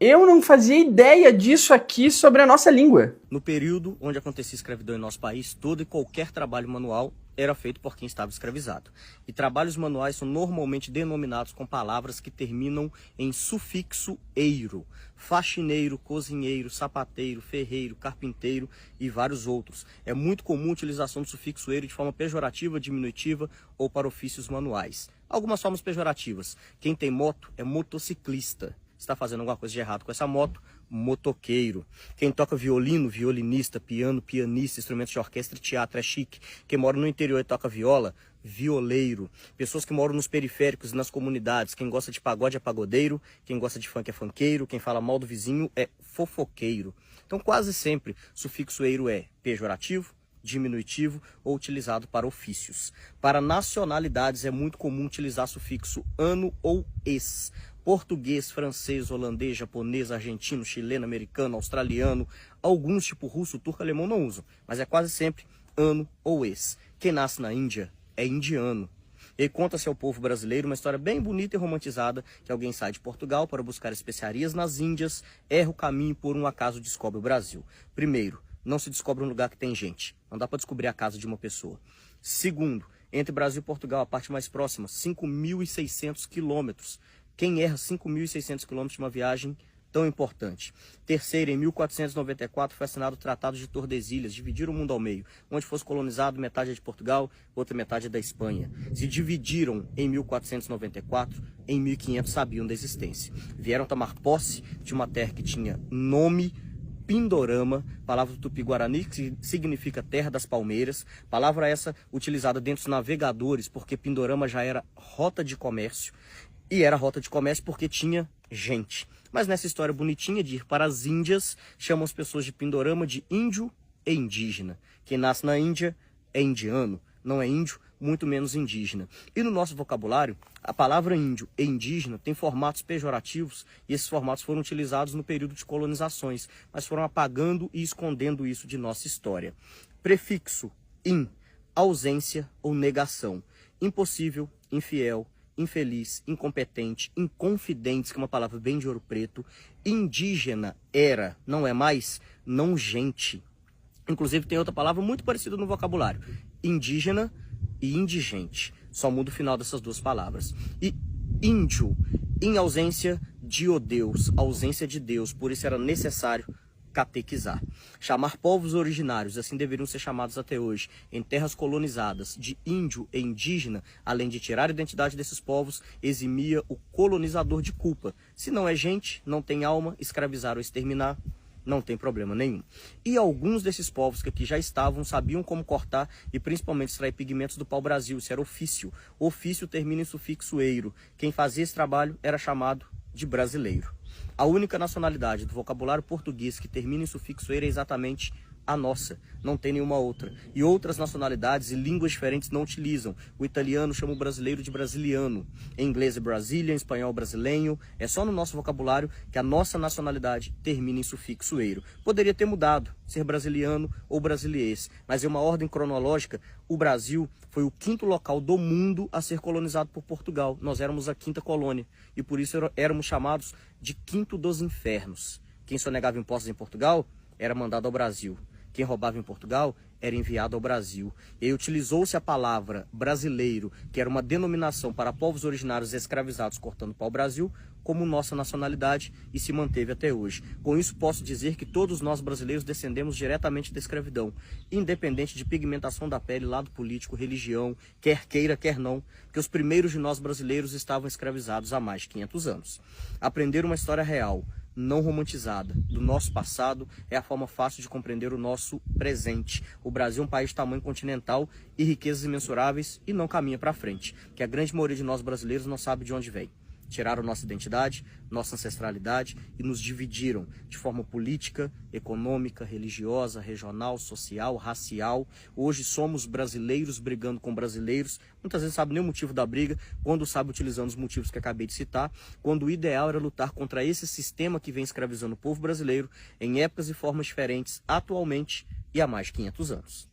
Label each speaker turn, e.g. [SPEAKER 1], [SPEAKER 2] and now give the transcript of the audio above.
[SPEAKER 1] Eu não fazia ideia disso aqui sobre a nossa língua.
[SPEAKER 2] No período onde acontecia escravidão em nosso país, todo e qualquer trabalho manual era feito por quem estava escravizado. E trabalhos manuais são normalmente denominados com palavras que terminam em sufixo eiro. Faxineiro, cozinheiro, sapateiro, ferreiro, carpinteiro e vários outros. É muito comum a utilização do sufixo eiro de forma pejorativa, diminutiva ou para ofícios manuais. Algumas formas pejorativas. Quem tem moto é motociclista. Está fazendo alguma coisa de errado com essa moto, motoqueiro. Quem toca violino, violinista, piano, pianista, instrumentos de orquestra e teatro é chique. Quem mora no interior e toca viola, violeiro. Pessoas que moram nos periféricos e nas comunidades, quem gosta de pagode é pagodeiro, quem gosta de funk é funkeiro, quem fala mal do vizinho é fofoqueiro. Então quase sempre sufixo eiro é pejorativo, diminutivo ou utilizado para ofícios. Para nacionalidades é muito comum utilizar sufixo ano ou ex. Português, francês, holandês, japonês, argentino, chileno, americano, australiano, alguns tipo russo, turco, alemão não usam, mas é quase sempre ano ou ex. Quem nasce na Índia é indiano. E conta-se ao povo brasileiro uma história bem bonita e romantizada, que alguém sai de Portugal para buscar especiarias nas Índias, erra o caminho e por um acaso descobre o Brasil. Primeiro, não se descobre um lugar que tem gente. Não dá para descobrir a casa de uma pessoa. Segundo, entre Brasil e Portugal, a parte mais próxima, 5.600 quilômetros. Quem erra 5.600 quilômetros de uma viagem tão importante? Terceiro, em 1494 foi assinado o Tratado de Tordesilhas, dividiram o mundo ao meio. Onde fosse colonizado, metade é de Portugal, outra metade é da Espanha. Se dividiram em 1494, em 1500 sabiam da existência. Vieram tomar posse de uma terra que tinha nome Pindorama, palavra do Tupi-Guarani, que significa terra das palmeiras, palavra essa utilizada dentro dos navegadores, porque Pindorama já era rota de comércio, e era rota de comércio porque tinha gente. Mas nessa história bonitinha de ir para as Índias, chamam as pessoas de Pindorama de índio e indígena. Quem nasce na Índia é indiano, não é índio, muito menos indígena. E no nosso vocabulário, a palavra índio e indígena tem formatos pejorativos e esses formatos foram utilizados no período de colonizações, mas foram apagando e escondendo isso de nossa história. Prefixo in, ausência ou negação. Impossível, infiel, infeliz, incompetente, inconfidentes, que é uma palavra bem de ouro preto. Indígena era, não é mais, não gente. Inclusive tem outra palavra muito parecida no vocabulário. Indígena e indigente. Só muda o final dessas duas palavras. E índio, em ausência de o Deus, ausência de Deus, por isso era necessário catequizar. Chamar povos originários, assim deveriam ser chamados até hoje, em terras colonizadas, de índio e indígena, além de tirar a identidade desses povos, eximia o colonizador de culpa. Se não é gente, não tem alma, escravizar ou exterminar, não tem problema nenhum. E alguns desses povos que aqui já estavam sabiam como cortar e principalmente extrair pigmentos do pau-brasil. Isso era ofício. Ofício termina em sufixo eiro. Quem fazia esse trabalho era chamado de brasileiro. A única nacionalidade do vocabulário português que termina em sufixo eiro é exatamente a nossa, não tem nenhuma outra. E outras nacionalidades e línguas diferentes não utilizam. O italiano chama o brasileiro de brasiliano. Em inglês é Brazilian, em espanhol brasileiro. É só no nosso vocabulário que a nossa nacionalidade termina em sufixo eiro. Poderia ter mudado, ser brasiliano ou brasiliense, mas em uma ordem cronológica, o Brasil foi o quinto local do mundo a ser colonizado por Portugal. Nós éramos a quinta colônia e por isso éramos chamados de quinto dos infernos. Quem sonegava impostos em Portugal era mandado ao Brasil. Quem roubava em Portugal era enviado ao Brasil. E aí utilizou-se a palavra brasileiro, que era uma denominação para povos originários escravizados cortando pau-brasil, como nossa nacionalidade e se manteve até hoje. Com isso posso dizer que todos nós brasileiros descendemos diretamente da escravidão, independente de pigmentação da pele, lado político, religião, quer queira, quer não, que os primeiros de nós brasileiros estavam escravizados há mais de 500 anos. Aprender uma história real, não romantizada, do nosso passado é a forma fácil de compreender o nosso presente. O Brasil é um país de tamanho continental e riquezas imensuráveis e não caminha para frente, que a grande maioria de nós brasileiros não sabe de onde vem. Tiraram nossa identidade, nossa ancestralidade e nos dividiram de forma política, econômica, religiosa, regional, social, racial. Hoje somos brasileiros brigando com brasileiros, muitas vezes sabe nem o motivo da briga, quando sabe utilizando os motivos que acabei de citar, quando o ideal era lutar contra esse sistema que vem escravizando o povo brasileiro em épocas e formas diferentes, atualmente e há mais de 500 anos.